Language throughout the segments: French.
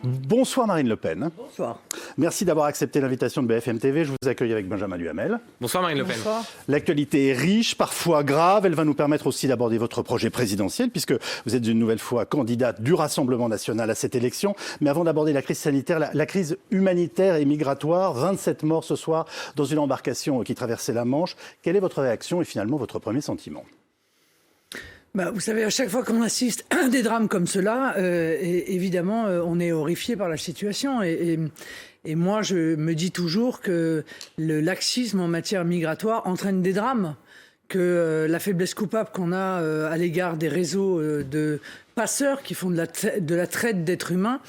Bonsoir Marine Le Pen. Bonsoir. Merci d'avoir accepté l'invitation de BFM TV. Je vous accueille avec Benjamin Duhamel. Bonsoir Marine Le Pen. Bonsoir. L'actualité est riche, parfois grave. Elle va nous permettre aussi d'aborder votre projet présidentiel puisque vous êtes une nouvelle fois candidate du Rassemblement national à cette élection. Mais avant d'aborder la crise sanitaire, la crise humanitaire et migratoire, 27 morts ce soir dans une embarcation qui traversait la Manche. Quelle est votre réaction et finalement votre premier sentiment ? Vous savez, à chaque fois qu'on assiste à des drames comme cela, évidemment, on est horrifié par la situation. Et moi, je me dis toujours que le laxisme en matière migratoire entraîne des drames. Que la faiblesse coupable qu'on a à l'égard des réseaux de passeurs qui font de la traite d'êtres humains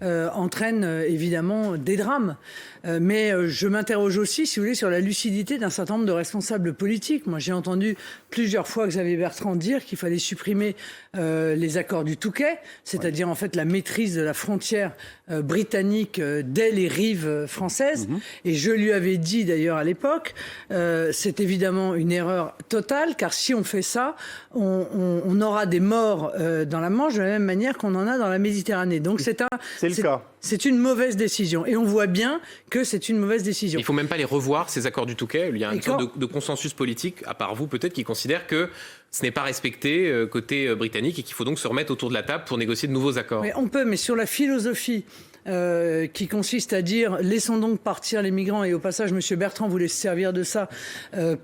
entraîne évidemment des drames. Mais je m'interroge aussi, si vous voulez, sur la lucidité d'un certain nombre de responsables politiques. Moi, j'ai entendu plusieurs fois Xavier Bertrand dire qu'il fallait supprimer les accords du Touquet, c'est-à-dire en fait la maîtrise de la frontière britannique dès les rives françaises. Et je lui avais dit d'ailleurs à l'époque, c'est évidemment une erreur totale, car si on fait ça, on aura des morts dans la Manche de la même manière qu'on en a dans la Méditerranée. Donc c'est le cas. C'est une mauvaise décision. Et on voit bien que c'est une mauvaise décision. Il ne faut même pas les revoir, ces accords du Touquet. Il y a une sorte de consensus politique, à part vous peut-être, qui considère que ce n'est pas respecté côté britannique et qu'il faut donc se remettre autour de la table pour négocier de nouveaux accords. Mais on peut, mais sur la philosophie qui consiste à dire laissons donc partir les migrants, et au passage M. Bertrand voulait se servir de ça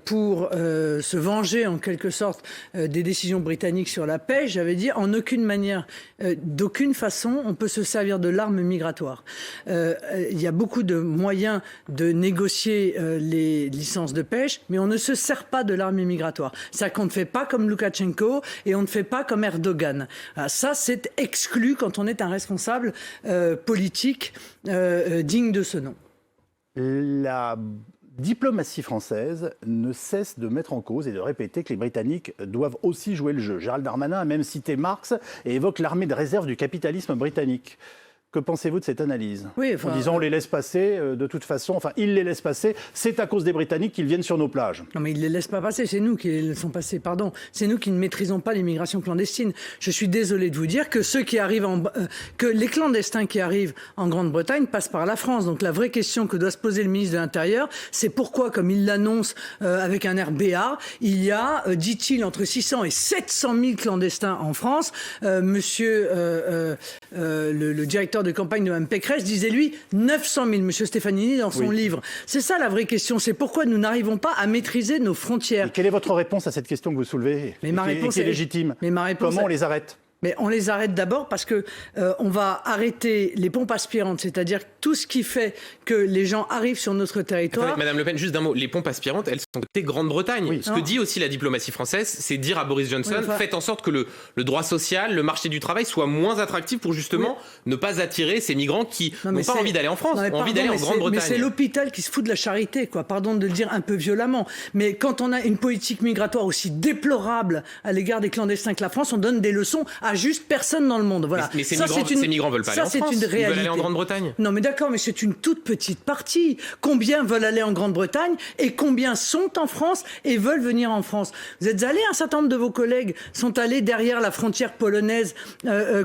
pour se venger en quelque sorte des décisions britanniques sur la pêche. J'avais dit en aucune manière, d'aucune façon on peut se servir de l'arme migratoire. Il y a beaucoup de moyens de négocier les licences de pêche, mais on ne se sert pas de l'arme migratoire. C'est-à-dire qu'on ne fait pas comme Loukachenko et on ne fait pas comme Erdogan. Ça c'est exclu quand on est un responsable politique digne de ce nom. La diplomatie française ne cesse de mettre en cause et de répéter que les Britanniques doivent aussi jouer le jeu. Gérald Darmanin a même cité Marx et évoque l'armée de réserve du capitalisme britannique. Que pensez-vous de cette analyse ? En disant on les laisse passer de toute façon, ils les laissent passer, c'est à cause des Britanniques qu'ils viennent sur nos plages. Non mais ils ne les laissent pas passer, c'est nous qui les laissons passer, pardon. C'est nous qui ne maîtrisons pas l'immigration clandestine. Je suis désolé de vous dire que ceux qui arrivent que les clandestins qui arrivent en Grande-Bretagne passent par la France. Donc la vraie question que doit se poser le ministre de l'Intérieur, c'est pourquoi, comme il l'annonce avec un air béat, il y a, dit-il, entre 600 et 700 000 clandestins en France. Le directeur de campagne de Mme Pécresse disait, lui, 900 000, M. Stefanini, dans son livre. C'est ça la vraie question, c'est pourquoi nous n'arrivons pas à maîtriser nos frontières. Et quelle est votre réponse à cette question que vous soulevez, mais ma réponse est légitime? Comment on les arrête? Mais on les arrête d'abord parce que on va arrêter les pompes aspirantes, c'est-à-dire tout ce qui fait que les gens arrivent sur notre territoire. Attendez, Madame Le Pen, juste d'un mot, les pompes aspirantes, elles sont côté Grande-Bretagne. Oui. Ce que dit aussi la diplomatie française, c'est dire à Boris Johnson, faites en sorte que le droit social, le marché du travail soit moins attractif pour justement ne pas attirer ces migrants qui n'ont pas envie d'aller en France, ont envie d'aller en Grande-Bretagne. Mais c'est l'hôpital qui se fout de la charité, quoi. Pardon de le dire un peu violemment. Mais quand on a une politique migratoire aussi déplorable à l'égard des clandestins que la France, on donne des leçons à juste personne dans le monde. Voilà. Mais ces migrants veulent pas aller en France. Ils veulent aller en Grande-Bretagne. Non, mais d'accord, mais c'est une toute petite partie. Combien veulent aller en Grande-Bretagne et combien sont en France et veulent venir en France? Vous êtes allés, un certain nombre de vos collègues sont allés derrière la frontière polonaise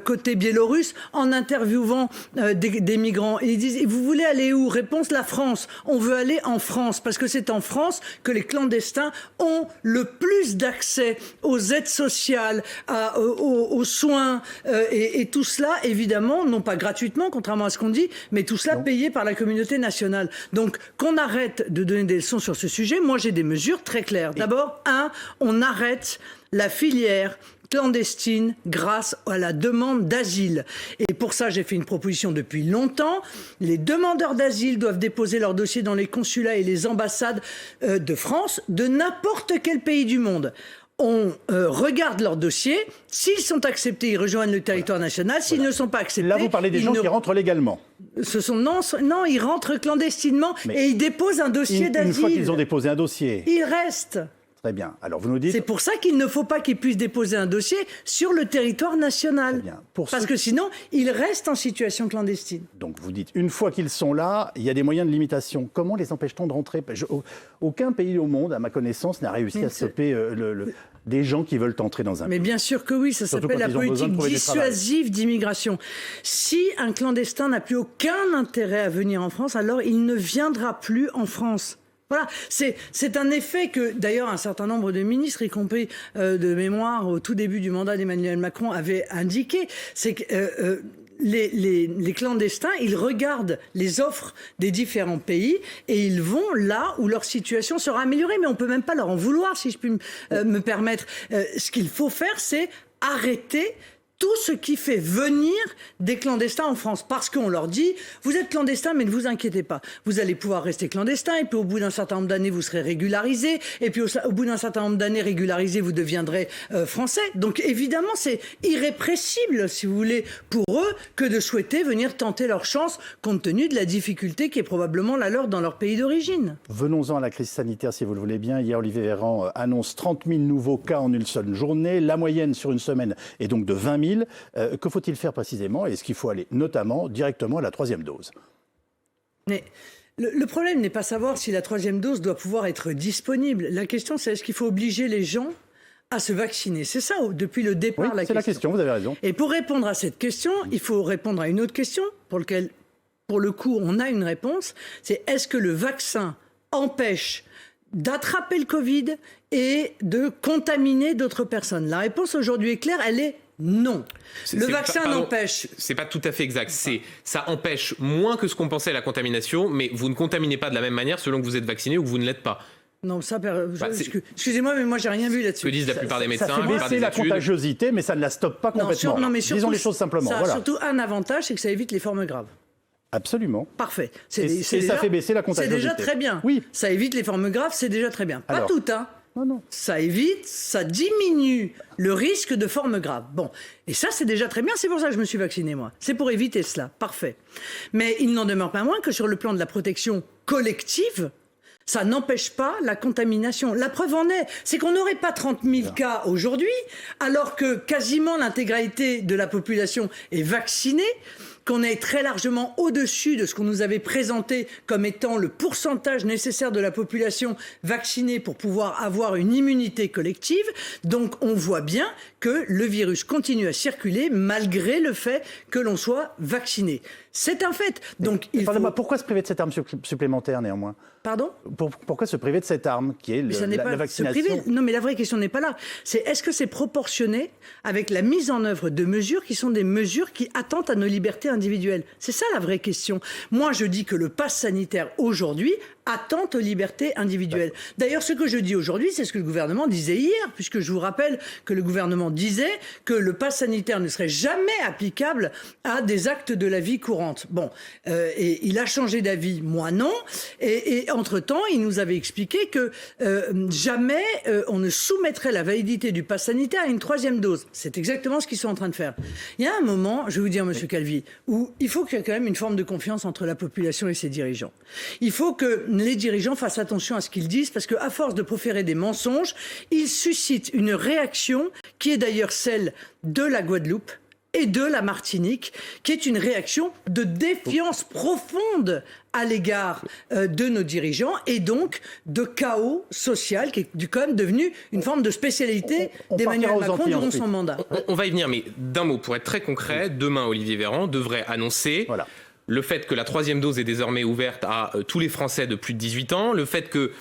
côté biélorusse en interviewant des migrants. Et ils disent, vous voulez aller où? Réponse, la France. On veut aller en France parce que c'est en France que les clandestins ont le plus d'accès aux aides sociales, aux soins, et tout cela, évidemment, non pas gratuitement, contrairement à ce qu'on dit, mais tout cela payé par la communauté nationale. Donc, qu'on arrête de donner des leçons sur ce sujet. Moi, j'ai des mesures très claires. D'abord, on arrête la filière clandestine grâce à la demande d'asile. Et pour ça, j'ai fait une proposition depuis longtemps. Les demandeurs d'asile doivent déposer leur dossier dans les consulats et les ambassades de France, de n'importe quel pays du monde. On regarde leur dossier. S'ils sont acceptés, ils rejoignent le territoire national. S'ils ne sont pas acceptés... Là, vous parlez des gens qui rentrent légalement. Non, ils rentrent clandestinement et ils déposent un dossier d'asile. Une fois qu'ils ont déposé un dossier... Ils restent. Très bien. Alors vous nous dites... C'est pour ça qu'il ne faut pas qu'ils puissent déposer un dossier sur le territoire national. Très bien. Parce que sinon, ils restent en situation clandestine. Donc vous dites, une fois qu'ils sont là, il y a des moyens de limitation. Comment les empêche-t-on de rentrer? Aucun pays au monde, à ma connaissance, n'a réussi à stopper des gens qui veulent entrer dans un pays. Mais bien sûr que oui, ça s'appelle la politique dissuasive d'immigration. Si un clandestin n'a plus aucun intérêt à venir en France, alors il ne viendra plus en France. Voilà, c'est un effet que d'ailleurs un certain nombre de ministres, y compris de mémoire au tout début du mandat d'Emmanuel Macron, avaient indiqué. C'est que les clandestins, ils regardent les offres des différents pays et ils vont là où leur situation sera améliorée. Mais on peut même pas leur en vouloir, si je puis me permettre. Ce qu'il faut faire, c'est arrêter tout ce qui fait venir des clandestins en France. Parce qu'on leur dit, vous êtes clandestin, mais ne vous inquiétez pas. Vous allez pouvoir rester clandestin, et puis au bout d'un certain nombre d'années, vous serez régularisé. Et puis au bout d'un certain nombre d'années régularisé, vous deviendrez français. Donc évidemment, c'est irrépressible, si vous voulez, pour eux, que de souhaiter venir tenter leur chance, compte tenu de la difficulté qui est probablement la leur dans leur pays d'origine. Venons-en à la crise sanitaire, si vous le voulez bien. Hier, Olivier Véran annonce 30 000 nouveaux cas en une seule journée. La moyenne sur une semaine est donc de 20 000. Que faut-il faire précisément? Est-ce qu'il faut aller notamment directement à la 3e dose? Mais le problème n'est pas savoir si la 3e dose doit pouvoir être disponible. La question, c'est est-ce qu'il faut obliger les gens à se vacciner? C'est ça, depuis le départ, oui, c'est la question, vous avez raison. Et pour répondre à cette question, il faut répondre à une autre question, pour le coup, on a une réponse. C'est est-ce que le vaccin empêche d'attraper le Covid et de contaminer d'autres personnes? La réponse aujourd'hui est claire, elle est non. Le vaccin n'empêche. C'est pas tout à fait exact. Ça empêche moins que ce qu'on pensait la contamination, mais vous ne contaminez pas de la même manière selon que vous êtes vacciné ou que vous ne l'êtes pas. Non, ça, excusez-moi, mais moi, j'ai rien vu là-dessus. Ce que disent la plupart des médecins. Ça fait baisser la contagiosité, mais ça ne la stoppe pas complètement. Disons les choses simplement. Ça a surtout un avantage, c'est que ça évite les formes graves. Ça Parfait. Ça fait baisser la contagiosité. C'est déjà très bien. Oui. Ça évite les formes graves, c'est déjà très bien. Pas tout, hein. Non. Ça évite, ça diminue le risque de formes graves. Bon, et ça c'est déjà très bien, c'est pour ça que je me suis vacciné moi. C'est pour éviter cela, parfait. Mais il n'en demeure pas moins que sur le plan de la protection collective, ça n'empêche pas la contamination. La preuve en est, c'est qu'on n'aurait pas 30 000 cas aujourd'hui, alors que quasiment l'intégralité de la population est vaccinée, qu'on est très largement au-dessus de ce qu'on nous avait présenté comme étant le pourcentage nécessaire de la population vaccinée pour pouvoir avoir une immunité collective. Donc on voit bien que le virus continue à circuler malgré le fait que l'on soit vacciné. C'est un fait. Donc pourquoi se priver de cette arme supplémentaire néanmoins? Pardon? Pourquoi se priver de cette arme qui est la vaccination? Non, mais la vraie question n'est pas là. C'est est-ce que c'est proportionné avec la mise en œuvre de mesures qui sont des mesures qui attentent à nos libertés individuelles? C'est ça la vraie question. Moi, je dis que le pass sanitaire aujourd'hui attente aux libertés individuelles. D'ailleurs, ce que je dis aujourd'hui, c'est ce que le gouvernement disait hier, puisque je vous rappelle que le gouvernement disait que le pass sanitaire ne serait jamais applicable à des actes de la vie courante. Bon, et il a changé d'avis, moi non, et entre-temps, il nous avait expliqué que jamais on ne soumettrait la validité du pass sanitaire à une 3e dose. C'est exactement ce qu'ils sont en train de faire. Il y a un moment, je vais vous dire, Monsieur Calvi, où il faut qu'il y ait quand même une forme de confiance entre la population et ses dirigeants. Il faut que les dirigeants fassent attention à ce qu'ils disent, parce qu'à force de proférer des mensonges, ils suscitent une réaction qui est d'ailleurs celle de la Guadeloupe et de la Martinique, qui est une réaction de défiance profonde à l'égard de nos dirigeants et donc de chaos social qui est quand même devenu une forme de spécialité d'Emmanuel Macron durant son mandat. On va y venir, mais d'un mot, pour être très concret, demain, Olivier Véran devrait annoncer le fait que la 3e dose est désormais ouverte à tous les Français de plus de 18 ans, le fait que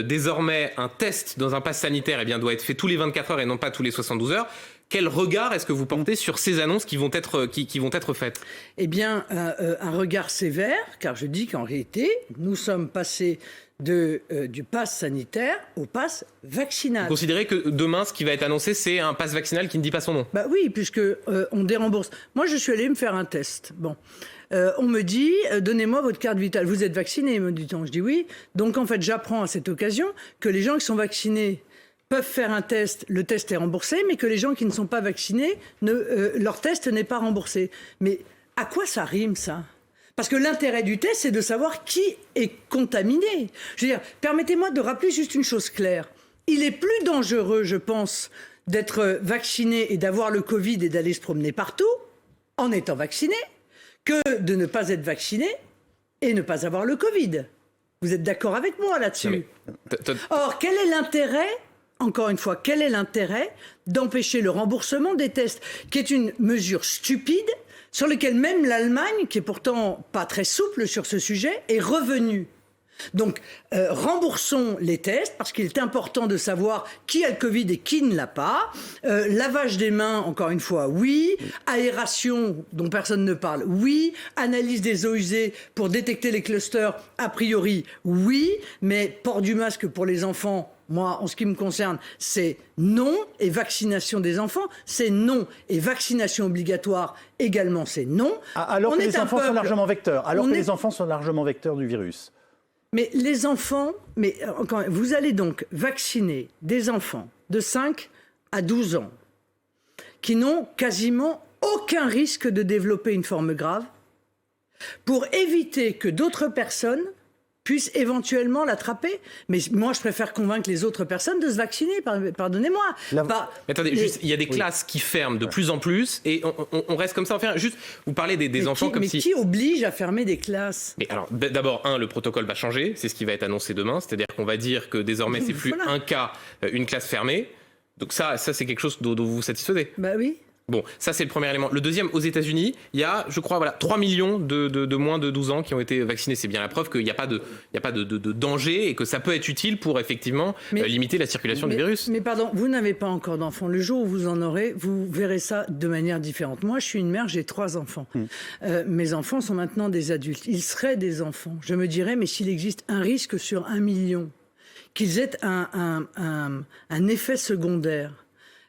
désormais un test dans un pass sanitaire doit être fait tous les 24 heures et non pas tous les 72 heures. Quel regard est-ce que vous portez sur ces annonces qui vont être faites? Eh bien, un regard sévère, car je dis qu'en réalité, nous sommes passés du pass sanitaire au pass vaccinal. Vous considérez que demain, ce qui va être annoncé, c'est un pass vaccinal qui ne dit pas son nom? Bah oui, puisque on dérembourse. Moi, je suis allée me faire un test. Bon. On me dit, donnez-moi votre carte vitale. Vous êtes vacciné, me dit-on. Je dis oui. Donc, en fait, j'apprends à cette occasion que les gens qui sont vaccinés peuvent faire un test, le test est remboursé, mais que les gens qui ne sont pas vaccinés, leur test n'est pas remboursé. Mais à quoi ça rime, ça? Parce que l'intérêt du test, c'est de savoir qui est contaminé. Je veux dire, permettez-moi de rappeler juste une chose claire. Il est plus dangereux, je pense, d'être vacciné et d'avoir le Covid et d'aller se promener partout, en étant vacciné, que de ne pas être vacciné et ne pas avoir le Covid. Vous êtes d'accord avec moi là-dessus? Or, quel est l'intérêt encore une fois, quel est l'intérêt d'empêcher le remboursement des tests, qui est une mesure stupide, sur laquelle même l'Allemagne, qui est pourtant pas très souple sur ce sujet, est revenue. Donc, remboursons les tests, parce qu'il est important de savoir qui a le Covid et qui ne l'a pas. Lavage des mains, encore une fois, oui. Aération, dont personne ne parle, oui. Analyse des eaux usées pour détecter les clusters, a priori, oui. Mais port du masque pour les enfants, moi, en ce qui me concerne, c'est non. Et vaccination des enfants, c'est non. Et vaccination obligatoire, également, c'est non. Alors que les enfants sont largement vecteurs. Alors que les enfants sont largement vecteurs du virus. Mais les enfants, vous allez donc vacciner des enfants de 5 à 12 ans qui n'ont quasiment aucun risque de développer une forme grave pour éviter que d'autres personnes puissent éventuellement l'attraper. Mais moi, je préfère convaincre les autres personnes de se vacciner, pardonnez-moi. Attendez, juste, il y a des classes qui ferment de plus en plus et on reste comme ça. Enfin, juste, vous parlez des enfants comme si... Mais qui oblige à fermer des classes ? Mais alors, d'abord, le protocole va changer, c'est ce qui va être annoncé demain, c'est-à-dire qu'on va dire que désormais, c'est plus un cas, une classe fermée. Donc ça c'est quelque chose dont vous vous satisfaites ? Bah oui. Bon, ça c'est le premier élément. Le deuxième, aux États-Unis, il y a, je crois, 3 millions de moins de 12 ans qui ont été vaccinés. C'est bien la preuve qu'il n'y a pas de danger et que ça peut être utile pour effectivement limiter la circulation du virus. Mais pardon, vous n'avez pas encore d'enfants. Le jour où vous en aurez, vous verrez ça de manière différente. Moi, je suis une mère, j'ai 3 enfants. Mes enfants sont maintenant des adultes. Ils seraient des enfants. Je me dirais, mais s'il existe un risque sur 1 million, qu'ils aient un effet secondaire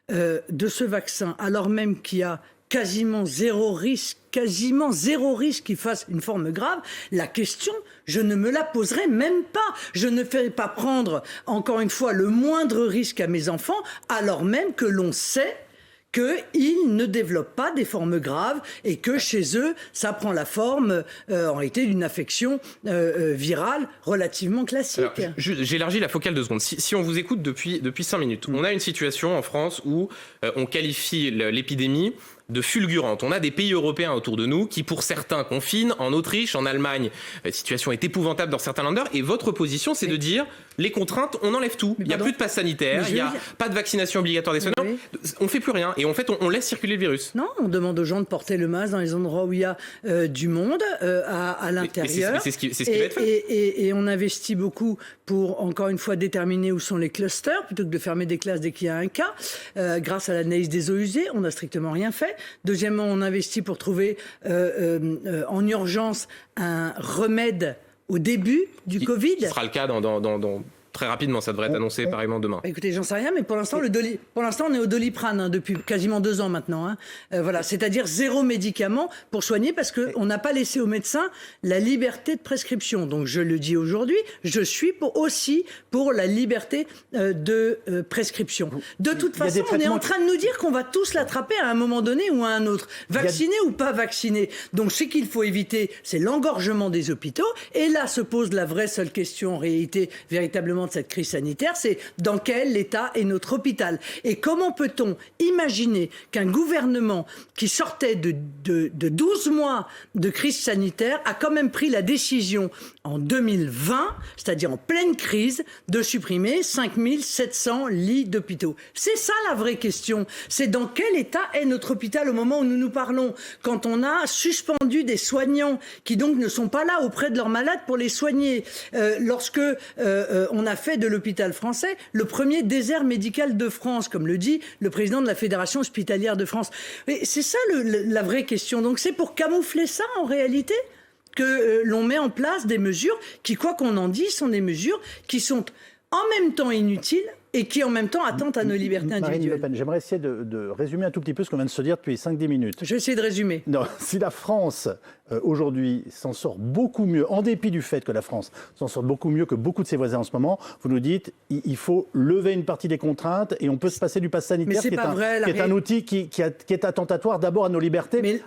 de ce vaccin, alors même qu'il y a quasiment zéro risque qu'il fasse une forme grave, la question, je ne me la poserai même pas. Je ne ferai pas prendre, encore une fois, le moindre risque à mes enfants, alors même que l'on sait qu'ils ne développent pas des formes graves et que chez eux, ça prend la forme, en réalité, d'une affection virale relativement classique. Alors, j'élargis la focale 2 secondes. Si on vous écoute depuis 5 minutes, on a une situation en France où on qualifie l'épidémie de fulgurante. On a des pays européens autour de nous qui, pour certains, confinent. En Autriche, en Allemagne, la situation est épouvantable dans certains länders. Et votre position, c'est de dire, les contraintes, on enlève tout. Il n'y a plus de passe sanitaire, il n'y a pas de vaccination obligatoire des soignants. On ne fait plus rien. Et en fait, on laisse circuler le virus. Non, on demande aux gens de porter le masque dans les endroits où il y a du monde, à l'intérieur. C'est ce qui va être fait. Et on investit beaucoup pour, encore une fois, déterminer où sont les clusters, plutôt que de fermer des classes dès qu'il y a un cas. Grâce à l'analyse des eaux usées, on n'a strictement rien fait. Deuxièmement, on investit pour trouver en urgence un remède au début du Covid. Ce sera le cas dans très rapidement, ça devrait être annoncé pareillement demain. Écoutez, j'en sais rien, mais pour l'instant, on est au Doliprane depuis quasiment 2 ans maintenant. Voilà, c'est-à-dire 0 médicament pour soigner parce qu'on n'a pas laissé aux médecins la liberté de prescription. Donc je le dis aujourd'hui, je suis aussi pour la liberté de prescription. De toute façon, on est en train de nous dire qu'on va tous l'attraper à un moment donné ou à un autre, vacciné ou pas vacciné. Donc ce qu'il faut éviter, c'est l'engorgement des hôpitaux. Et là se pose la vraie seule question en réalité, véritablement, de cette crise sanitaire, c'est dans quel état est notre hôpital. Et comment peut-on imaginer qu'un gouvernement qui sortait de 12 mois de crise sanitaire a quand même pris la décision en 2020, c'est-à-dire en pleine crise, de supprimer 5700 lits d'hôpitaux. C'est ça la vraie question. C'est dans quel état est notre hôpital au moment où nous nous parlons, quand on a suspendu des soignants qui donc ne sont pas là auprès de leurs malades pour les soigner, lorsque on a fait de l'hôpital français le premier désert médical de France, comme le dit le président de la Fédération hospitalière de France. Et c'est ça la vraie question. Donc c'est pour camoufler ça en réalité que l'on met en place des mesures qui, quoi qu'on en dise, sont des mesures qui sont en même temps inutiles et qui en même temps attentent à nos libertés individuelles. Marine Le Pen, j'aimerais essayer de résumer un tout petit peu ce qu'on vient de se dire depuis 5-10 minutes. Je vais essayer de résumer. Non, si la France, aujourd'hui, s'en sort beaucoup mieux, en dépit du fait que la France s'en sort beaucoup mieux que beaucoup de ses voisins en ce moment, vous nous dites il faut lever une partie des contraintes et on peut se passer du pass sanitaire, qui est un outil qui est attentatoire d'abord à nos libertés.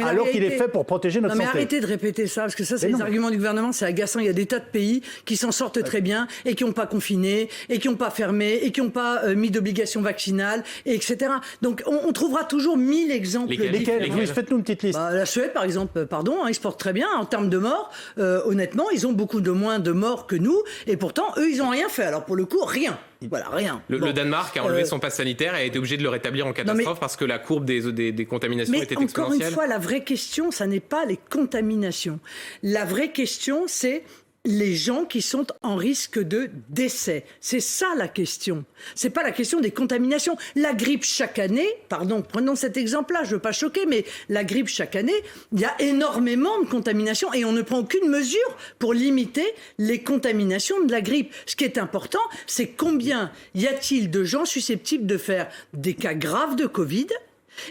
Alors qu'il est fait pour protéger notre santé. Mais arrêtez de répéter ça, parce que ça, c'est les arguments du gouvernement, c'est agaçant. Il y a des tas de pays qui s'en sortent très bien et qui n'ont pas confiné, et qui n'ont pas fermé, et qui n'ont pas mis d'obligation vaccinale, etc. Donc, on trouvera toujours 1000 exemples. Lesquels ? Faites-nous une petite liste. La Suède, par exemple, ils se portent très bien. En termes de morts, honnêtement, ils ont beaucoup de moins de morts que nous, et pourtant, eux, ils n'ont rien fait. Alors, pour le coup, rien. Voilà, rien. Le Danemark a enlevé son pass sanitaire et a été obligé de le rétablir en catastrophe parce que la courbe des contaminations était exponentielle. Mais encore une fois, la vraie question, ça n'est pas les contaminations. La vraie question, c'est les gens qui sont en risque de décès. C'est ça la question. C'est pas la question des contaminations. La grippe chaque année, prenons cet exemple-là, je veux pas choquer, mais la grippe chaque année, il y a énormément de contaminations et on ne prend aucune mesure pour limiter les contaminations de la grippe. Ce qui est important, c'est combien y a-t-il de gens susceptibles de faire des cas graves de Covid ?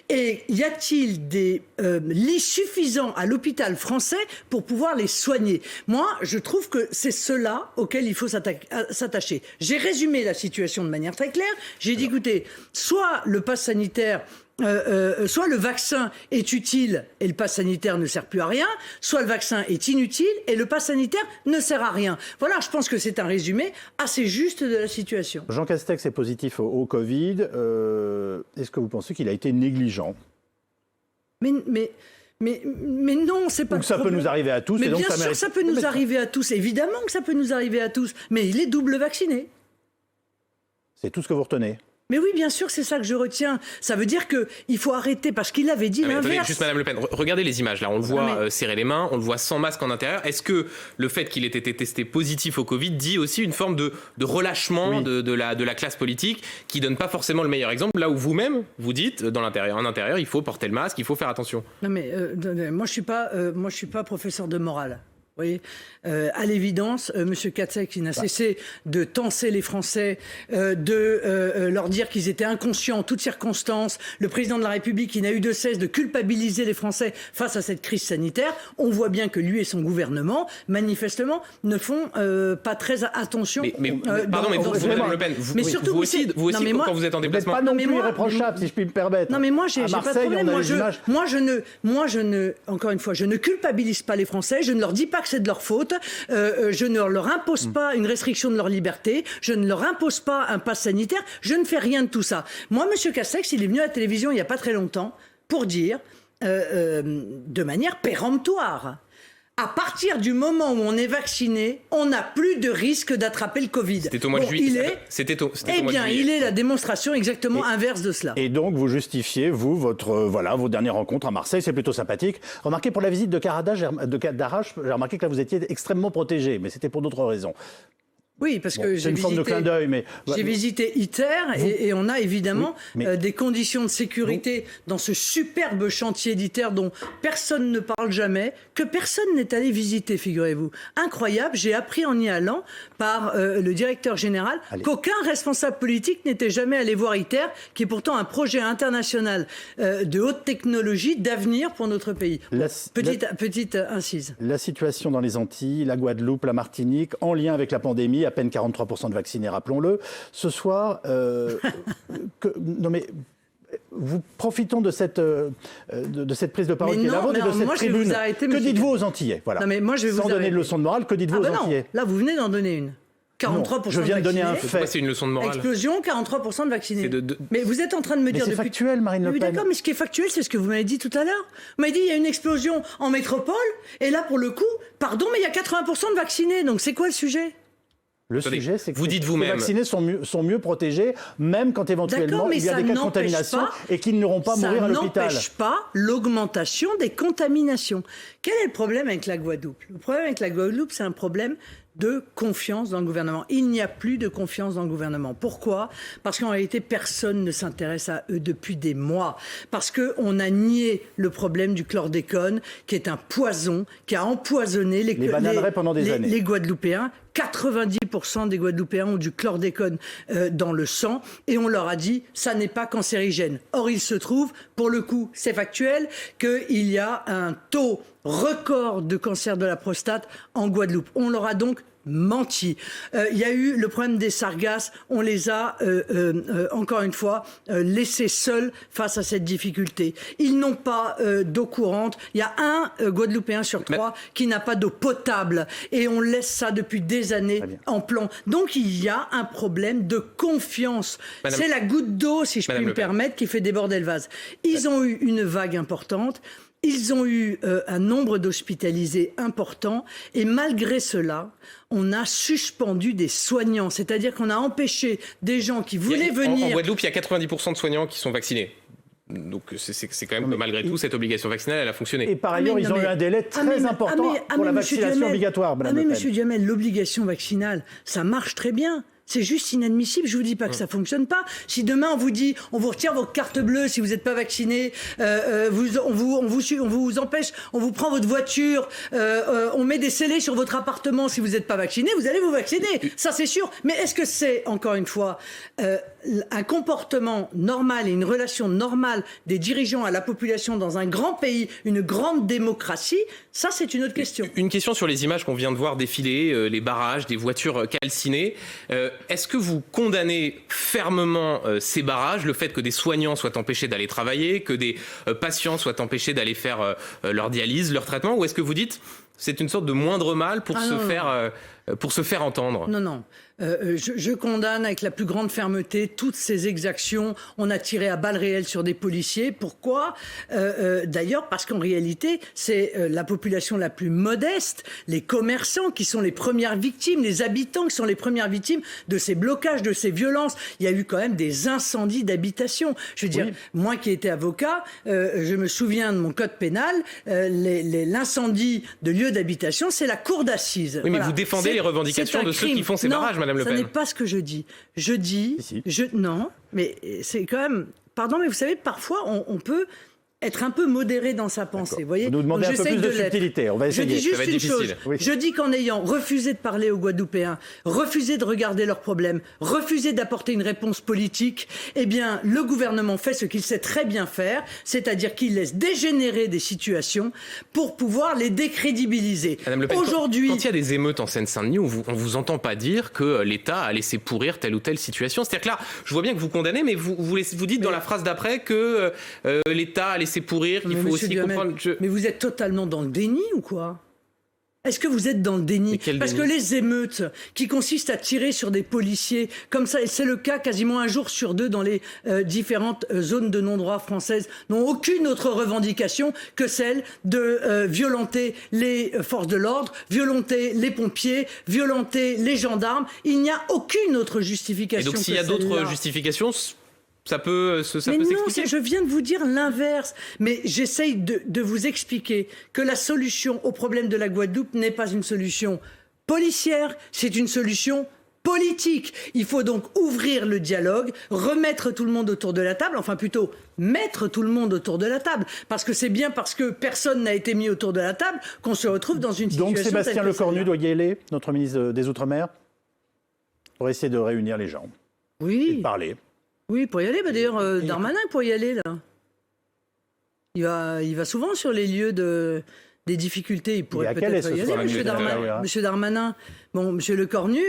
Et y a-t-il des lits suffisants à l'hôpital français pour pouvoir les soigner ? Moi, je trouve que c'est cela auquel il faut s'attacher. J'ai résumé la situation de manière très claire. J'ai dit, écoutez, soit le pass sanitaire... soit le vaccin est utile et le pass sanitaire ne sert plus à rien, soit le vaccin est inutile et le pass sanitaire ne sert à rien. Voilà, je pense que c'est un résumé assez juste de la situation. Jean Castex est positif au Covid. Est-ce que vous pensez qu'il a été négligent ? Mais non, c'est pas. Ou que ça peut nous arriver à tous. Mais et donc bien sûr, ça peut nous arriver à tous. Évidemment que ça peut nous arriver à tous. Mais il est double vacciné. C'est tout ce que vous retenez ? Mais oui, bien sûr, c'est ça que je retiens. Ça veut dire qu'il faut arrêter, parce qu'il avait dit l'inverse. Attendez, juste Madame Le Pen, regardez les images là, on le voit serrer les mains, on le voit sans masque en intérieur. Est-ce que le fait qu'il ait été testé positif au Covid dit aussi une forme de relâchement de la classe politique qui donne pas forcément le meilleur exemple, là où vous-même, vous dites, en intérieur, il faut porter le masque, il faut faire attention. Non mais, moi je suis pas professeur de morale. Vous voyez, à l'évidence, M. Castex, il n'a cessé de tancer les Français, de leur dire qu'ils étaient inconscients en toutes circonstances. Le président de la République, il n'a eu de cesse de culpabiliser les Français face à cette crise sanitaire. On voit bien que lui et son gouvernement, manifestement, ne font pas très attention. Madame Le Pen, vous aussi quand vous êtes en déplacement. Vous n'êtes pas non plus irréprochable, si je puis me permettre. Non mais moi, j'ai pas de problème. Encore une fois, je ne culpabilise pas les Français. Je ne leur dis pas que c'est de leur faute. Je ne leur impose pas une restriction de leur liberté. Je ne leur impose pas un pass sanitaire. Je ne fais rien de tout ça. Moi, M. Castex, il est venu à la télévision il n'y a pas très longtemps pour dire, de manière péremptoire, à partir du moment où on est vacciné, on n'a plus de risque d'attraper le Covid. C'était au mois de juillet. Il est la démonstration exactement inverse de cela. Et donc, vous justifiez, vous, vos dernières rencontres à Marseille, c'est plutôt sympathique. Remarquez, pour la visite de Cadarache, j'ai remarqué que là, vous étiez extrêmement protégé, mais c'était pour d'autres raisons. Oui, parce que j'ai visité ITER et on a évidemment des conditions de sécurité dans ce superbe chantier d'ITER dont personne ne parle jamais, que personne n'est allé visiter, figurez-vous. Incroyable, j'ai appris en y allant par le directeur général qu'aucun responsable politique n'était jamais allé voir ITER, qui est pourtant un projet international de haute technologie, d'avenir pour notre pays. Petite incise. La situation dans les Antilles, la Guadeloupe, la Martinique, en lien avec la pandémie, à peine 43% de vaccinés, rappelons-le. Ce soir, vous profitons de cette prise de parole qui est la vôtre et de cette tribune. Que dites-vous aux Antillais, voilà. Sans donner de leçon de morale, que dites-vous aux Antillais? Là, vous venez d'en donner une. 43% je viens de donner un fait. C'est une leçon de morale. Explosion, 43% de vaccinés. Mais vous êtes en train de me dire... c'est factuel, Marine Le Pen. D'accord, mais ce qui est factuel, c'est ce que vous m'avez dit tout à l'heure. Vous m'avez dit, il y a une explosion en métropole, et là, pour le coup, pardon, mais il y a 80% de vaccinés. Donc, c'est quoi le sujet ? Le sujet, c'est que vous dites vous-même, les vaccinés sont mieux protégés, même quand éventuellement il y a des cas de contamination et qu'ils n'auront pas à mourir à l'hôpital. Ça n'empêche pas l'augmentation des contaminations. Quel est le problème avec la Guadeloupe ? Le problème avec la Guadeloupe, c'est un problème de confiance dans le gouvernement. Il n'y a plus de confiance dans le gouvernement. Pourquoi ? Parce qu'en réalité, personne ne s'intéresse à eux depuis des mois. Parce qu'on a nié le problème du chlordécone, qui est un poison, qui a empoisonné les Guadeloupéens. 90% des Guadeloupéens ont du chlordécone dans le sang et on leur a dit ça n'est pas cancérigène. Or, il se trouve, pour le coup, c'est factuel, qu'il y a un taux record de cancer de la prostate en Guadeloupe. On leur a donc menti. Il y a eu le problème des sargasses. On les a, encore une fois, laissés seuls face à cette difficulté. Ils n'ont pas d'eau courante. Il y a un Guadeloupéen sur 3 qui n'a pas d'eau potable. Et on laisse ça depuis des années en plan. Donc, il y a un problème de confiance. C'est la goutte d'eau, si je puis me permettre, qui fait déborder le vase. Ils ont eu une vague importante. Ils ont eu un nombre d'hospitalisés important et malgré cela, on a suspendu des soignants. C'est-à-dire qu'on a empêché des gens qui voulaient venir... En Guadeloupe, il y a 90% de soignants qui sont vaccinés. Donc c'est quand même malgré tout, cette obligation vaccinale, elle a fonctionné. Et par ailleurs, ils ont eu un délai très important pour la vaccination obligatoire, Madame Le Pen. Monsieur Duhamel, l'obligation vaccinale, ça marche très bien. C'est juste inadmissible. Je vous dis pas que ça fonctionne pas. Si demain on vous dit, on vous retire vos cartes bleues si vous n'êtes pas vacciné, on vous empêche, on vous prend votre voiture, on met des scellés sur votre appartement si vous n'êtes pas vacciné, vous allez vous vacciner. Ça c'est sûr. Mais est-ce que c'est encore une fois un comportement normal et une relation normale des dirigeants à la population dans un grand pays, une grande démocratie? Ça c'est une autre question. Une question sur les images qu'on vient de voir défiler, les barrages, des voitures calcinées. Est-ce que vous condamnez fermement ces barrages, le fait que des soignants soient empêchés d'aller travailler, que des patients soient empêchés d'aller faire leur dialyse, leur traitement, ou est-ce que vous dites c'est une sorte de moindre mal pour se faire entendre? Non. Je condamne avec la plus grande fermeté toutes ces exactions. On a tiré à balles réelles sur des policiers. Pourquoi? D'ailleurs, parce qu'en réalité, c'est la population la plus modeste, les commerçants qui sont les premières victimes, les habitants qui sont les premières victimes de ces blocages, de ces violences. Il y a eu quand même des incendies d'habitation. Je veux dire, moi qui étais avocat, je me souviens de mon code pénal, l'incendie de lieux d'habitation, c'est la cour d'assises. Oui, mais vous défendez les revendications de ceux qui font ces barrages, Madame Le Pen. Ce n'est pas ce que je dis. Je dis... Non, mais c'est quand même... Pardon, mais vous savez, parfois, on peut être un peu modéré dans sa pensée. Vous voyez, vous nous demandez un peu plus de subtilité. On va essayer. Je dis juste une chose. Oui. Je dis qu'en ayant refusé de parler aux Guadeloupéens, refusé de regarder leurs problèmes, refusé d'apporter une réponse politique, eh bien, le gouvernement fait ce qu'il sait très bien faire, c'est-à-dire qu'il laisse dégénérer des situations pour pouvoir les décrédibiliser. Madame Le Pen, aujourd'hui, quand il y a des émeutes en Seine-Saint-Denis, on vous entend pas dire que l'État a laissé pourrir telle ou telle situation. C'est-à-dire que là, je vois bien que vous condamnez, mais vous dites dans la phrase d'après que l'État a laissé pourrir, qu'il faut aussi comprendre... Mais vous êtes totalement dans le déni ou quoi? Est-ce que vous êtes dans le déni? Parce que les émeutes qui consistent à tirer sur des policiers, comme ça, et c'est le cas quasiment un jour sur deux dans les différentes zones de non-droit françaises, n'ont aucune autre revendication que celle de violenter les forces de l'ordre, violenter les pompiers, violenter les gendarmes. Il n'y a aucune autre justification. Et donc s'il y a d'autres justifications... Ça peut s'expliquer. Non, je viens de vous dire l'inverse. Mais j'essaye de vous expliquer que la solution au problème de la Guadeloupe n'est pas une solution policière, c'est une solution politique. Il faut donc ouvrir le dialogue, remettre tout le monde autour de la table, enfin plutôt mettre tout le monde autour de la table. Parce que c'est bien parce que personne n'a été mis autour de la table qu'on se retrouve dans une situation... Donc Sébastien Lecornu doit y aller, notre ministre des Outre-mer, pour essayer de réunir les gens. Oui. Et de parler. Oui, pour y aller. Bah d'ailleurs, Darmanin pour y aller, là. Il va souvent sur les lieux des difficultés. Il pourrait peut-être y aller, Monsieur Darmanin. Bon, Monsieur Lecornu,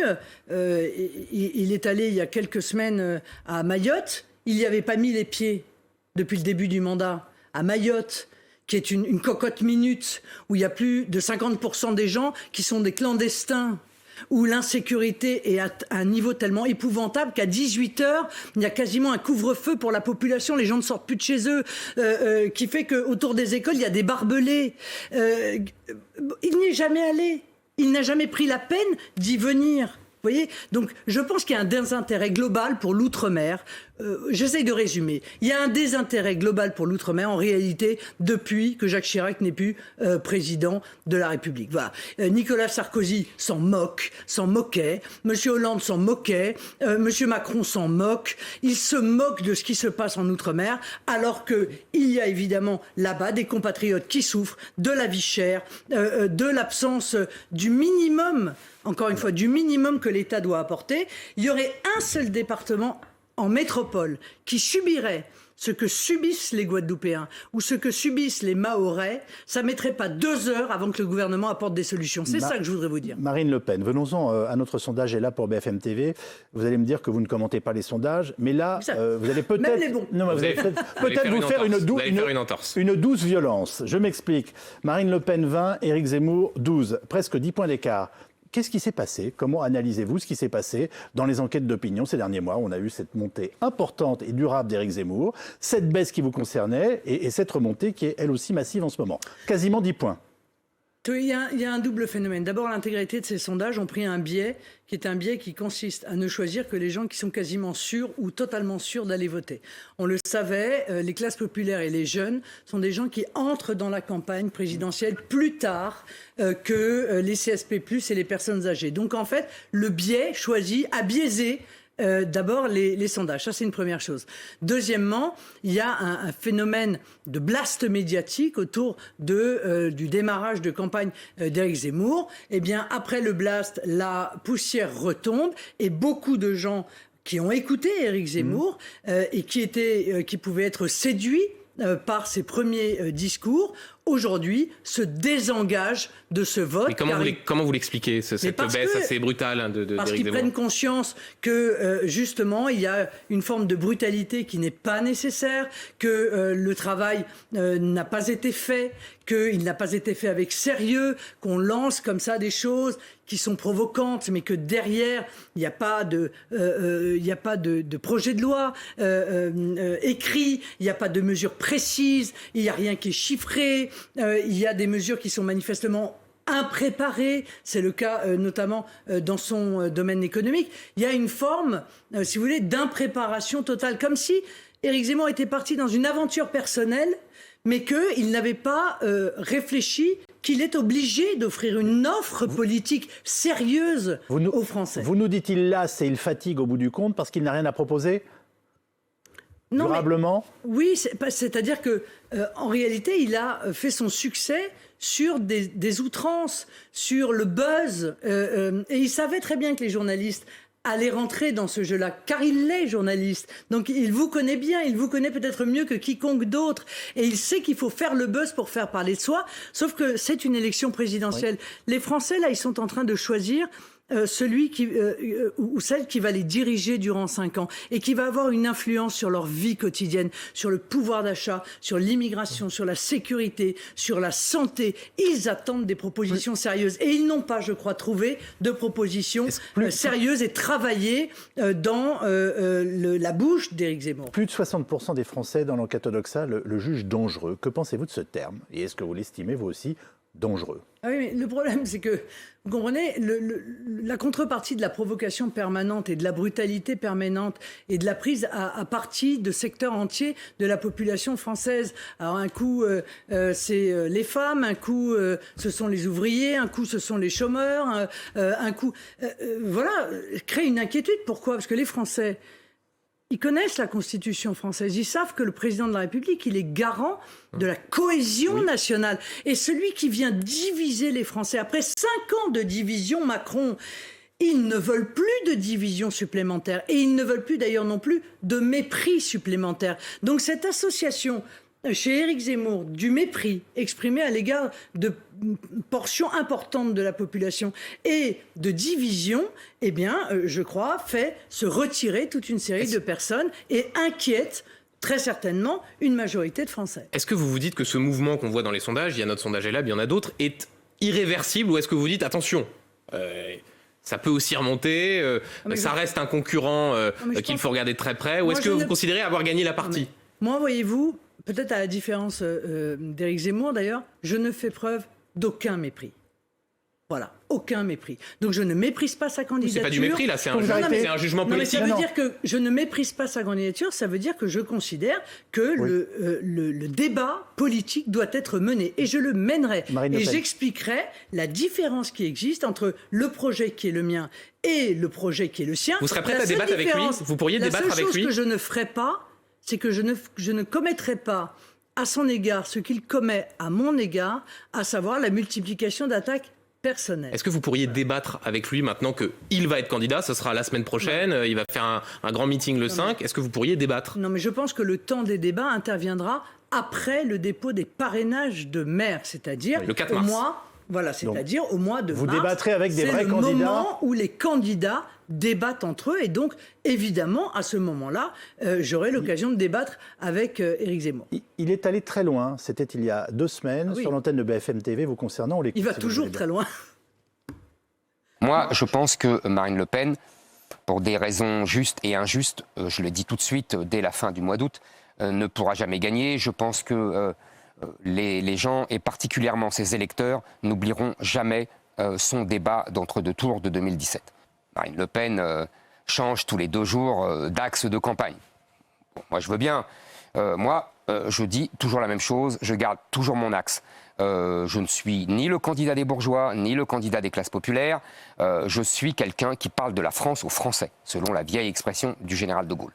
il est allé il y a quelques semaines à Mayotte. Il n'y avait pas mis les pieds depuis le début du mandat. À Mayotte, qui est une cocotte minute, où il y a plus de 50% des gens qui sont des clandestins, où l'insécurité est à un niveau tellement épouvantable qu'à 18h, il y a quasiment un couvre-feu pour la population, les gens ne sortent plus de chez eux, qui fait qu'autour des écoles, il y a des barbelés. Il n'y est jamais allé. Il n'a jamais pris la peine d'y venir. Vous voyez ? Donc, je pense qu'il y a un désintérêt global pour l'outre-mer. J'essaye de résumer. Il y a un désintérêt global pour l'outre-mer, en réalité, depuis que Jacques Chirac n'est plus président de la République. Voilà. Nicolas Sarkozy s'en moquait. Monsieur Hollande s'en moquait. Monsieur Macron s'en moque. Il se moque de ce qui se passe en outre-mer, alors qu'il y a évidemment là-bas des compatriotes qui souffrent de la vie chère, de l'absence du minimum, encore une fois, du minimum que l'État doit apporter. Il y aurait un seul département en métropole qui subirait ce que subissent les Guadeloupéens ou ce que subissent les Mahorais, ça ne mettrait pas 2 heures avant que le gouvernement apporte des solutions. C'est ça que je voudrais vous dire. Marine Le Pen, venons-en à notre sondage est là pour BFM TV. Vous allez me dire que vous ne commentez pas les sondages, mais là, vous allez peut-être... Même les bons. Non, vous allez peut-être vous faire une douce violence. Je m'explique. Marine Le Pen 20, Éric Zemmour 12, presque 10 points d'écart. Qu'est-ce qui s'est passé? Comment analysez-vous ce qui s'est passé dans les enquêtes d'opinion ces derniers mois? On a eu cette montée importante et durable d'Éric Zemmour, cette baisse qui vous concernait et cette remontée qui est elle aussi massive en ce moment. Quasiment 10 points. Il y a un double phénomène. D'abord, l'intégralité de ces sondages ont pris un biais qui est un biais qui consiste à ne choisir que les gens qui sont quasiment sûrs ou totalement sûrs d'aller voter. On le savait, les classes populaires et les jeunes sont des gens qui entrent dans la campagne présidentielle plus tard que les CSP+, et les personnes âgées. Donc en fait, le biais choisi a biaisé d'abord les sondages, ça c'est une première chose. Deuxièmement, il y a un phénomène de blast médiatique autour du démarrage de campagne d'Éric Zemmour. Eh bien, après le blast, la poussière retombe et beaucoup de gens qui ont écouté Éric Zemmour et qui pouvaient être séduits par ses premiers discours, aujourd'hui se désengagent de ce vote. Mais comment vous l'expliquez, cette baisse assez brutale d'Éric Parce qu'ils Zemmour? prennent conscience que, justement, il y a une forme de brutalité qui n'est pas nécessaire, que le travail n'a pas été fait, qu'il n'a pas été fait avec sérieux, qu'on lance comme ça des choses qui sont provocantes, mais que derrière, il n'y a pas de projet de loi écrit, il n'y a pas de mesures précises, il n'y a rien qui est chiffré, il y a des mesures qui sont manifestement impréparées, c'est le cas notamment dans son domaine économique. Il y a une forme, si vous voulez, d'impréparation totale, comme si Éric Zemmour était parti dans une aventure personnelle, mais qu'il n'avait pas réfléchi qu'il est obligé d'offrir une offre politique sérieuse aux Français. Vous nous dit-il là, c'est il fatigue au bout du compte parce qu'il n'a rien à proposer? Non, durablement? Oui, c'est-à-dire que en réalité, il a fait son succès sur des outrances, sur le buzz, et il savait très bien que les journalistes allaient rentrer dans ce jeu-là, car il est journaliste. Donc il vous connaît bien, il vous connaît peut-être mieux que quiconque d'autre, et il sait qu'il faut faire le buzz pour faire parler de soi, sauf que c'est une élection présidentielle. Oui. Les Français, là, ils sont en train de choisir celui ou celle qui va les diriger durant 5 ans et qui va avoir une influence sur leur vie quotidienne, sur le pouvoir d'achat, sur l'immigration, sur la sécurité, sur la santé. Ils attendent des propositions sérieuses et ils n'ont pas, je crois, trouvé de propositions sérieuses et travaillées dans la bouche d'Éric Zemmour. Plus de 60% des Français dans l'enquête Odoxa le jugent dangereux. Que pensez-vous de ce terme? Et est-ce que vous l'estimez, vous aussi, dangereux? Ah oui, mais le problème, c'est que, vous comprenez, la contrepartie de la provocation permanente et de la brutalité permanente et de la prise à partie de secteurs entiers de la population française. Alors un coup, c'est les femmes, un coup, ce sont les ouvriers, un coup, ce sont les chômeurs, un coup... voilà, crée une inquiétude. Pourquoi? Parce que les Français... Ils connaissent la Constitution française. Ils savent que le président de la République, il est garant de la cohésion nationale. Et celui qui vient diviser les Français, après 5 ans de division, Macron, ils ne veulent plus de division supplémentaire. Et ils ne veulent plus d'ailleurs non plus de mépris supplémentaire. Donc cette association chez Éric Zemmour du mépris exprimé à l'égard de portions importantes de la population et de division, eh bien, je crois, fait se retirer toute une série de personnes et inquiète très certainement une majorité de Français. Est-ce que vous vous dites que ce mouvement qu'on voit dans les sondages, il y a notre sondage Elab, il y en a d'autres, est irréversible, ou est-ce que vous dites attention, ça peut aussi remonter, ça reste un concurrent qu'il faut regarder de très près, ou est-ce que vous considérez avoir gagné la partie? Moi, voyez-vous, peut-être à la différence d'Éric Zemmour d'ailleurs, je ne fais preuve d'aucun mépris. Voilà, aucun mépris. Donc je ne méprise pas sa candidature. C'est pas du mépris là, c'est un jugement politique. Ça veut dire que je ne méprise pas sa candidature, ça veut dire que je considère que le débat politique doit être mené. Et je le mènerai. Et j'expliquerai la différence qui existe entre le projet qui est le mien et le projet qui est le sien. Vous serez prête à débattre avec lui? Vous pourriez débattre avec lui? La seule chose que je ne ferai pas, c'est que je ne commettrai pas à son égard ce qu'il commet à mon égard, à savoir la multiplication d'attaques personnelles. Est-ce que vous pourriez débattre avec lui maintenant qu'il va être candidat? Ce sera la semaine prochaine, il va faire un grand meeting le 5. Est-ce que vous pourriez débattre? Non, mais je pense que le temps des débats interviendra après le dépôt des parrainages de maire, c'est-à-dire le 4 mars. Voilà, c'est-à-dire au mois de mars. Vous débattrez avec des vrais candidats. C'est le moment où les candidats débattent entre eux. Et donc, évidemment, à ce moment-là, j'aurai l'occasion de débattre avec Éric Zemmour. Il est allé très loin. C'était il y a 2 semaines sur l'antenne de BFM TV vous concernant. Il va toujours très loin. Moi, je pense que Marine Le Pen, pour des raisons justes et injustes, je le dis tout de suite, dès la fin du mois d'août, ne pourra jamais gagner. Je pense que les gens, et particulièrement ses électeurs, n'oublieront jamais son débat d'entre-deux tours de 2017. Marine Le Pen change tous les 2 jours d'axe de campagne. Bon, moi, je veux bien. Je dis toujours la même chose, je garde toujours mon axe. Je ne suis ni le candidat des bourgeois, ni le candidat des classes populaires. Je suis quelqu'un qui parle de la France aux Français, selon la vieille expression du général de Gaulle.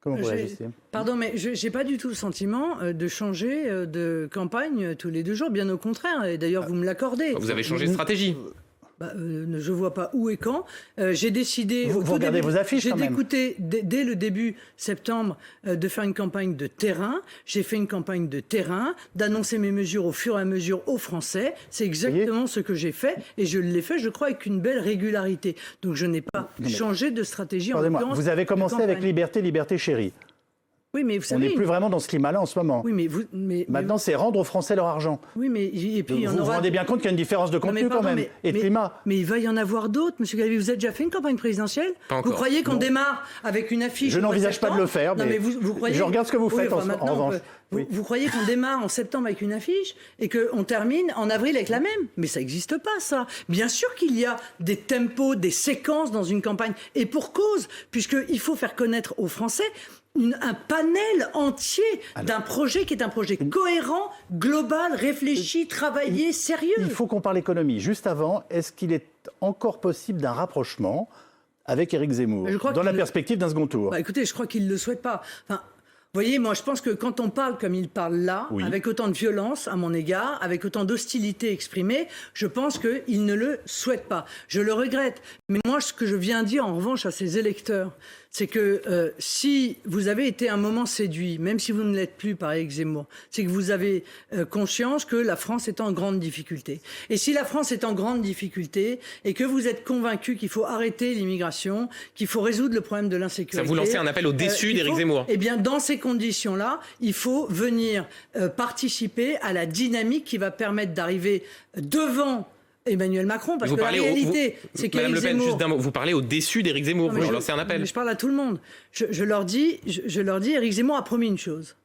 Comment vous réagissez ? Pardon, mais je n'ai pas du tout le sentiment de changer de campagne tous les 2 jours, bien au contraire. Et d'ailleurs, vous me l'accordez. Vous avez changé de stratégie. Je ne vois pas où et quand. J'ai décidé... Vous regardez vos affiches quand même. J'ai écouté dès le début septembre de faire une campagne de terrain. J'ai fait une campagne de terrain, d'annoncer mes mesures au fur et à mesure aux Français. C'est exactement ce que j'ai fait. Et je l'ai fait, je crois, avec une belle régularité. Donc je n'ai pas changé de stratégie en l'occurrence. Vous avez commencé avec Liberté, Liberté chérie. Oui, mais vous savez, on n'est plus vraiment dans ce climat-là en ce moment. Oui, maintenant, c'est rendre aux Français leur argent. Oui, mais et puis vous vous rendez bien compte qu'il y a une différence de contenu quand même et de climat. Mais il va y en avoir d'autres, Monsieur Galvi. Vous avez déjà fait une campagne présidentielle ? Vous croyez qu'on démarre avec une affiche ? Je n'envisage pas de le faire, mais vous croyez... je regarde ce que vous faites en revanche. Vous croyez qu'on démarre en septembre avec une affiche et qu'on termine en avril avec la même ? Mais ça n'existe pas, ça. Bien sûr qu'il y a des tempos, des séquences dans une campagne. Et pour cause, puisqu'il faut faire connaître aux Français un panel entier d'un projet qui est un projet cohérent, global, réfléchi, travaillé, sérieux. Il faut qu'on parle économie. Juste avant, est-ce qu'il est encore possible d'un rapprochement avec Éric Zemmour dans la perspective d'un second tour ? Écoutez, je crois qu'il ne le souhaite pas. Enfin, vous voyez, moi, je pense que quand on parle comme il parle là, avec autant de violence à mon égard, avec autant d'hostilité exprimée, je pense qu'il ne le souhaite pas. Je le regrette. Mais moi, ce que je viens dire, en revanche, à ses électeurs, c'est que si vous avez été un moment séduit, même si vous ne l'êtes plus par Éric Zemmour, c'est que vous avez conscience que la France est en grande difficulté. Et si la France est en grande difficulté et que vous êtes convaincu qu'il faut arrêter l'immigration, qu'il faut résoudre le problème de l'insécurité... Ça vous lancez un appel au déçu d'Éric Zemmour. Eh bien, dans ces conditions-là, il faut venir participer à la dynamique qui va permettre d'arriver devant Emmanuel Macron, parce que la réalité, c'est qu'Éric Madame Le Pen, Zemmour... juste d'un mot, vous parlez au déçu d'Éric Zemmour, vous lancez un appel. Mais je parle à tout le monde. Je leur dis, Éric Zemmour a promis une chose.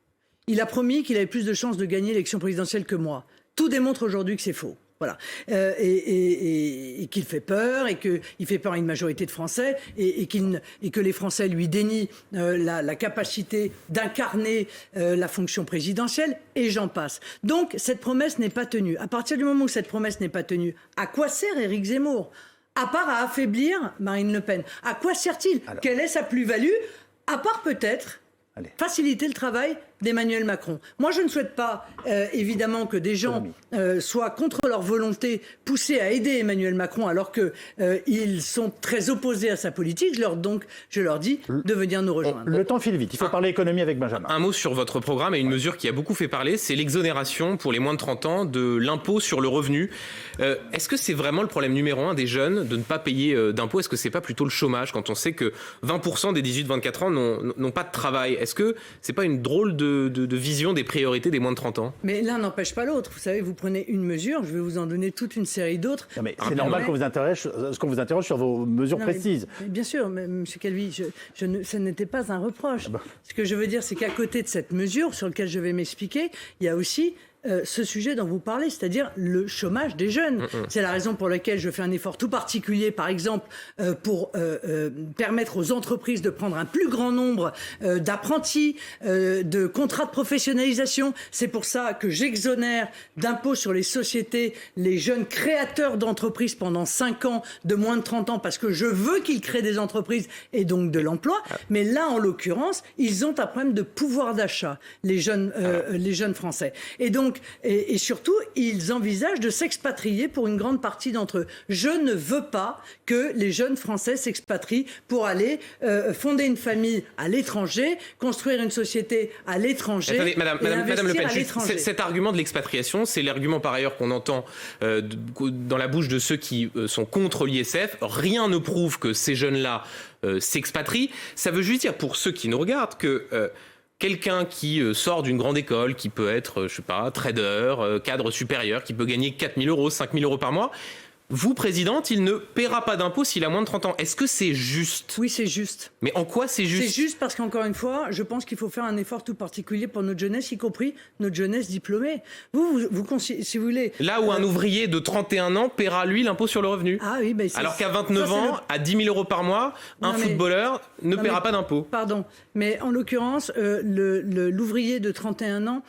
Il a promis qu'il avait plus de chances de gagner l'élection présidentielle que moi. Tout démontre aujourd'hui que c'est faux. Voilà. Et qu'il fait peur, et qu'il fait peur à une majorité de Français, et que les Français lui dénient la capacité d'incarner la fonction présidentielle, et j'en passe. Donc, cette promesse n'est pas tenue. À partir du moment où cette promesse n'est pas tenue, à quoi sert Éric Zemmour ? À part à affaiblir Marine Le Pen. À quoi sert-il ? Quelle est sa plus-value ? À part peut-être faciliter le travail d'Emmanuel Macron. Moi, je ne souhaite pas, évidemment, que des gens soient, contre leur volonté, poussés à aider Emmanuel Macron alors qu'ils sont très opposés à sa politique. Je leur dis de venir nous rejoindre. Le temps file vite. Il faut parler économie avec Benjamin. Un mot sur votre programme et une mesure qui a beaucoup fait parler, c'est l'exonération pour les moins de 30 ans de l'impôt sur le revenu. Est-ce que c'est vraiment le problème numéro 1 des jeunes de ne pas payer d'impôt ? Est-ce que c'est pas plutôt le chômage quand on sait que 20% des 18-24 ans n'ont pas de travail ? Est-ce que c'est pas une drôle de vision des priorités des moins de 30 ans ? Mais l'un n'empêche pas l'autre. Vous savez, vous prenez une mesure, je vais vous en donner toute une série d'autres. C'est normal qu'on vous interroge sur vos mesures précises. Mais bien sûr, M. Calvi, ça n'était pas un reproche. Ce que je veux dire, c'est qu'à côté de cette mesure, sur laquelle je vais m'expliquer, il y a aussi ce sujet dont vous parlez, c'est-à-dire le chômage des jeunes. C'est la raison pour laquelle je fais un effort tout particulier, par exemple, pour permettre aux entreprises de prendre un plus grand nombre d'apprentis, de contrats de professionnalisation. C'est pour ça que j'exonère d'impôts sur les sociétés les jeunes créateurs d'entreprises pendant 5 ans de moins de 30 ans, parce que je veux qu'ils créent des entreprises et donc de l'emploi. Mais là, en l'occurrence, ils ont un problème de pouvoir d'achat, les jeunes Français. Et donc, et surtout, ils envisagent de s'expatrier pour une grande partie d'entre eux. Je ne veux pas que les jeunes Français s'expatrient pour aller fonder une famille à l'étranger, construire une société à l'étranger. Attendez, Madame Le Pen, cet argument de l'expatriation, c'est l'argument par ailleurs qu'on entend dans la bouche de ceux qui sont contre l'ISF. Rien ne prouve que ces jeunes-là s'expatrient. Ça veut juste dire, pour ceux qui nous regardent, que... quelqu'un qui sort d'une grande école, qui peut être, trader, cadre supérieur, qui peut gagner 4 000 euros, 5 000 euros par mois, vous, présidente, il ne paiera pas d'impôts s'il a moins de 30 ans. Est-ce que c'est juste ? Oui, c'est juste. Mais en quoi c'est juste ? C'est juste parce qu'encore une fois, je pense qu'il faut faire un effort tout particulier pour notre jeunesse, y compris notre jeunesse diplômée. Si vous voulez... Là où un ouvrier de 31 ans paiera, lui, l'impôt sur le revenu. Ah oui, ben alors qu'à 29 ans, à 10 000 euros par mois, un footballeur ne paiera pas d'impôt. Pardon, mais en l'occurrence, l'ouvrier de 31 ans,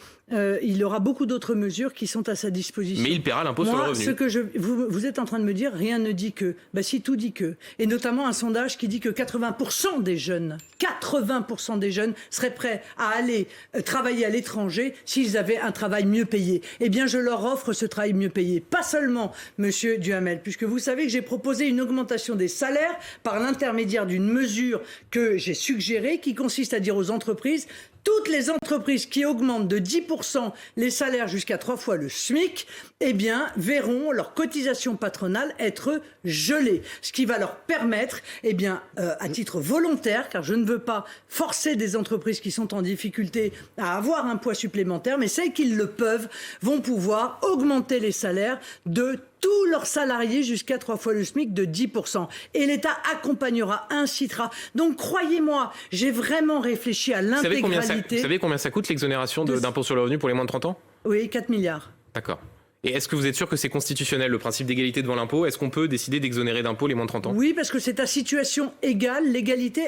il aura beaucoup d'autres mesures qui sont à sa disposition. Mais il paiera l'impôt sur le revenu. Ce que vous êtes en train de me dire, rien ne dit que. Ben si, tout dit que. Et notamment un sondage qui dit que 80% des jeunes seraient prêts à aller travailler à l'étranger s'ils avaient un travail mieux payé. Eh bien, je leur offre ce travail mieux payé. Pas seulement, monsieur Duhamel, puisque vous savez que j'ai proposé une augmentation des salaires par l'intermédiaire d'une mesure que j'ai suggérée, qui consiste à dire aux entreprises: toutes les entreprises qui augmentent de 10% les salaires jusqu'à 3 fois le SMIC, eh bien, verront leur cotisation patronale être gelée. Ce qui va leur permettre, eh bien, à titre volontaire, car je ne veux pas forcer des entreprises qui sont en difficulté à avoir un poids supplémentaire, mais celles qui le peuvent vont pouvoir augmenter les salaires de tous leurs salariés jusqu'à 3 fois le SMIC de 10%. Et l'État accompagnera, incitera. Donc, croyez-moi, j'ai vraiment réfléchi à l'intégralité. Vous savez combien ça coûte l'exonération d'impôt sur le revenu pour les moins de 30 ans ? Oui, 4 milliards. D'accord. Et est-ce que vous êtes sûr que c'est constitutionnel, le principe d'égalité devant l'impôt ? Est-ce qu'on peut décider d'exonérer d'impôt les moins de 30 ans ? Oui, parce que c'est à situation égale. L'égalité,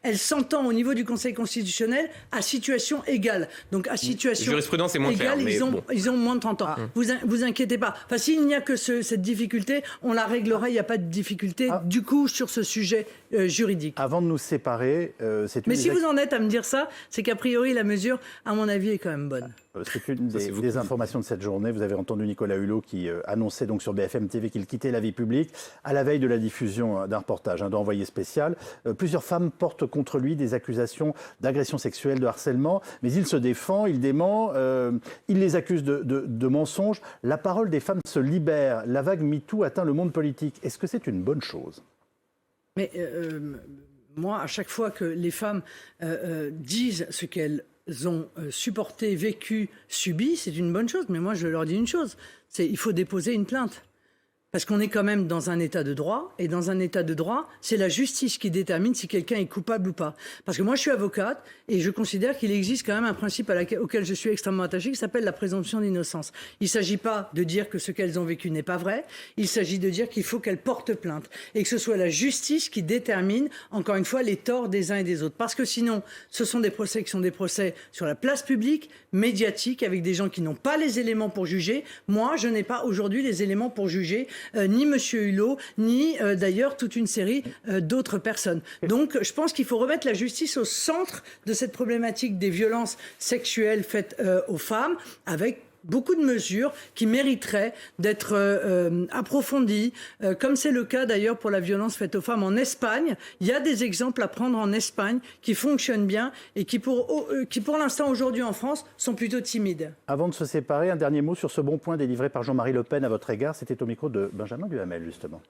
elle s'entend au niveau du Conseil constitutionnel à situation égale. Donc à situation jurisprudence est moins claire, égale, mais ils ont moins de 30 ans. Vous inquiétez pas. Enfin, s'il n'y a que cette difficulté, on la réglera. Il n'y a pas de difficulté du coup sur ce sujet juridique. Avant de nous séparer, c'est une... Mais si vous en êtes à me dire ça, c'est qu'a priori la mesure, à mon avis, est quand même bonne. C'est une des informations de cette journée. Vous avez entendu Nicolas Hulot qui annonçait donc sur BFM TV qu'il quittait la vie publique à la veille de la diffusion d'un reportage d'Envoyé spécial. Plusieurs femmes portent contre lui des accusations d'agression sexuelle, de harcèlement, mais il se défend, il dément, il les accuse de mensonges. La parole des femmes se libère. La vague MeToo atteint le monde politique. Est-ce que c'est une bonne chose ? Mais moi, à chaque fois que les femmes disent ce qu'elles ont supporté, vécu, subi, c'est une bonne chose. Mais moi, je leur dis une chose, c'est il faut déposer une plainte. Parce qu'on est quand même dans un état de droit, et dans un état de droit, c'est la justice qui détermine si quelqu'un est coupable ou pas. Parce que moi, je suis avocate, et je considère qu'il existe quand même un principe auquel je suis extrêmement attaché, qui s'appelle la présomption d'innocence. Il ne s'agit pas de dire que ce qu'elles ont vécu n'est pas vrai, il s'agit de dire qu'il faut qu'elles portent plainte, et que ce soit la justice qui détermine, encore une fois, les torts des uns et des autres. Parce que sinon, ce sont des procès qui sont des procès sur la place publique, médiatique, avec des gens qui n'ont pas les éléments pour juger. Moi, je n'ai pas aujourd'hui les éléments pour juger ni M. Hulot, ni d'ailleurs toute une série d'autres personnes. Donc je pense qu'il faut remettre la justice au centre de cette problématique des violences sexuelles faites aux femmes, avec beaucoup de mesures qui mériteraient d'être approfondies, comme c'est le cas d'ailleurs pour la violence faite aux femmes en Espagne. Il y a des exemples à prendre en Espagne qui fonctionnent bien et qui pour l'instant aujourd'hui en France sont plutôt timides. Avant de se séparer, un dernier mot sur ce bon point délivré par Jean-Marie Le Pen à votre égard. C'était au micro de Benjamin Duhamel, justement.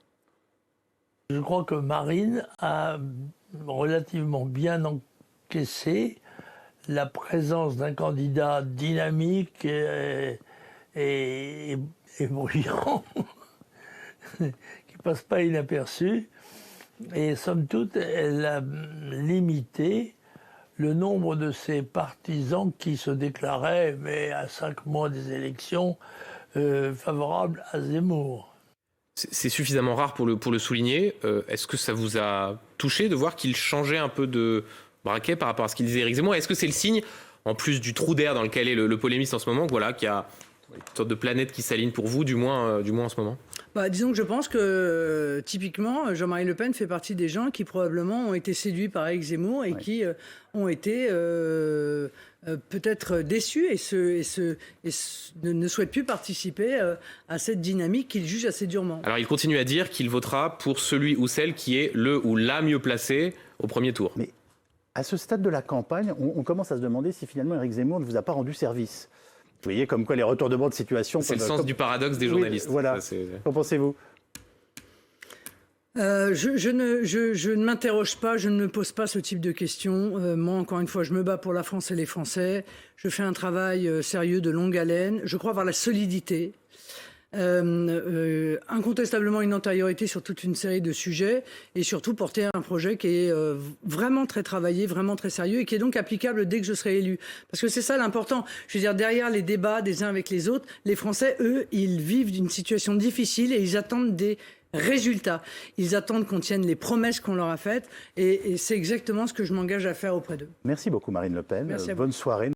Je crois que Marine a relativement bien encaissé la présence d'un candidat dynamique et bruyant, qui passe pas inaperçu. Et somme toute, elle a limité le nombre de ses partisans qui se déclaraient, mais à 5 mois des élections, favorables à Zemmour. C'est suffisamment rare pour le souligner. Est-ce que ça vous a touché de voir qu'il changeait un peu de braquet par rapport à ce qu'il disait Éric Zemmour? Est-ce que c'est le signe, en plus du trou d'air dans lequel est le polémiste en ce moment, voilà, qu'il y a une sorte de planète qui s'aligne pour vous, du moins en ce moment? Disons que je pense que typiquement Jean-Marie Le Pen fait partie des gens qui probablement ont été séduits par Éric Zemmour et qui ont été peut-être déçus et ne souhaitent plus participer à cette dynamique qu'il juge assez durement. Alors il continue à dire qu'il votera pour celui ou celle qui est le ou la mieux placée au premier tour. Mais à ce stade de la campagne, on commence à se demander si finalement Éric Zemmour ne vous a pas rendu service. Vous voyez comme quoi les retournements de situation... C'est le sens du paradoxe des journalistes. Oui, voilà. Qu'en pensez-vous? Je ne m'interroge pas, je ne me pose pas ce type de questions. Moi, encore une fois, je me bats pour la France et les Français. Je fais un travail sérieux de longue haleine. Je crois avoir la solidité. incontestablement une antériorité sur toute une série de sujets et surtout porter un projet qui est vraiment très travaillé, vraiment très sérieux et qui est donc applicable dès que je serai élu. Parce que c'est ça l'important. Je veux dire, derrière les débats des uns avec les autres, les Français, eux, ils vivent d'une situation difficile et ils attendent des résultats. Ils attendent qu'on tienne les promesses qu'on leur a faites et c'est exactement ce que je m'engage à faire auprès d'eux. Merci beaucoup Marine Le Pen. Merci à vous. Bonne soirée.